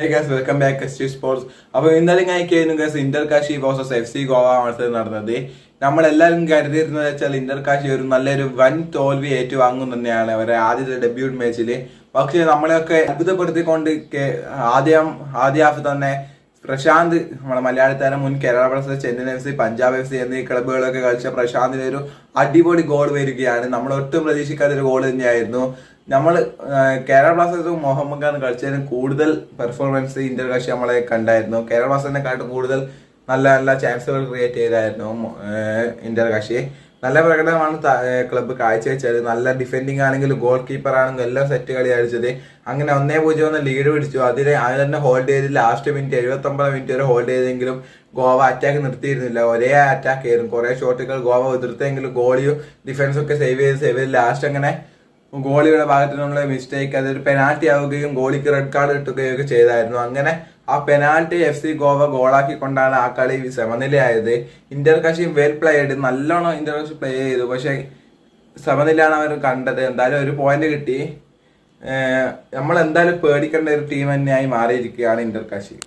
Hey guys, welcome back to sports. അപ്പോൾ ഇന്നലെ ആയിരുന്നു guess Inter Kashi versus FC Goa മത്സരം നടന്നത്. നമ്മളെല്ലാവരും കരുതിയിരുന്നത് വെച്ചാൽ ഇന്റർ കാശി ഒരു നല്ലൊരു വൻ തോൽവി ഏറ്റുവാങ്ങും തന്നെയാണ് അവരെ ആദ്യത്തെ ഡെബ്യൂട്ട് മാച്ചിൽ. പക്ഷെ നമ്മളെയൊക്കെ അത്ഭുതപ്പെടുത്തിക്കൊണ്ട് ആദ്യ ഹാഫ് തന്നെ പ്രശാന്ത്, നമ്മളെ മലയാളി താരം, മുൻ Kerala Blasters, Chennai FC, Punjab FC എന്നീ ക്ലബ്ബുകളൊക്കെ കളിച്ച പ്രശാന്തിന് ഒരു അടിപൊളി ഗോൾ വരികയാണ്. നമ്മൾ ഒട്ടും പ്രതീക്ഷിക്കാത്ത ഒരു ഗോൾ തന്നെയായിരുന്നു. നമ്മൾ കേരള ബ്ലാസ്റ്റേഴ്സ് മുഹമ്മദ് ഖാൻ കളിച്ചതിന് കൂടുതൽ പെർഫോമൻസ് ഇന്റർ കാശി നമ്മളെ കണ്ടായിരുന്നു. കേരള ബ്ലാസ്റ്റേഴ്സിനെക്കാട്ടും കൂടുതൽ നല്ല നല്ല ചാൻസുകൾ ക്രിയേറ്റ് ചെയ്തായിരുന്നു ഇന്റർ കാശി. നല്ല പ്രകടനമാണ് ക്ലബ്ബ് കാഴ്ചവെച്ചത്. നല്ല ഡിഫെൻഡിങ് ആണെങ്കിലും ഗോൾ കീപ്പർ ആണെങ്കിലും എല്ലാം സെറ്റ് കളി കളിച്ചത്. അങ്ങനെ 1-0 ലീഡ് പിടിച്ചു. അത് തന്നെ ഹോൾഡ് ചെയ്ത് ലാസ്റ്റ് മിനിറ്റ് 79 വരെ ഹോൾഡ് ചെയ്തെങ്കിലും ഗോവ അറ്റാക്ക് നിർത്തിയിരുന്നില്ല. ഒരേ അറ്റാക്ക് ആയിരുന്നു. കുറെ ഷോട്ടുകൾ ഗോവ എതിർത്തെങ്കിലും ഗോളിയും ഡിഫൻസും ഒക്കെ സേവ് ചെയ്ത് ലാസ്റ്റ് അങ്ങനെ ഗോളിയുടെ ഭാഗത്തു നിന്നുള്ള മിസ്റ്റേക്ക് അതൊരു പെനാൽറ്റി ആവുകയും ഗോളിക്ക് റെഡ് കാർഡ് കിട്ടുകയും ഒക്കെ ചെയ്തായിരുന്നു. അങ്ങനെ ആ പെനാൽറ്റി FC ഗോവ ഗോളാക്കിക്കൊണ്ടാണ് ആ കളി സമനിലയായത്. ഇന്റർ കാശി വെൽ പ്ലേ ചെയ്ത് നല്ലോണം ഇന്റർ കാശി പ്ലേ ചെയ്തു. പക്ഷെ സമനിലയാണ് അവർ കണ്ടത്. എന്തായാലും ഒരു പോയിന്റ് കിട്ടി. നമ്മൾ എന്തായാലും പേടിക്കേണ്ട ഒരു ടീം തന്നെയായി മാറിയിരിക്കുകയാണ് ഇന്റർ കാശി.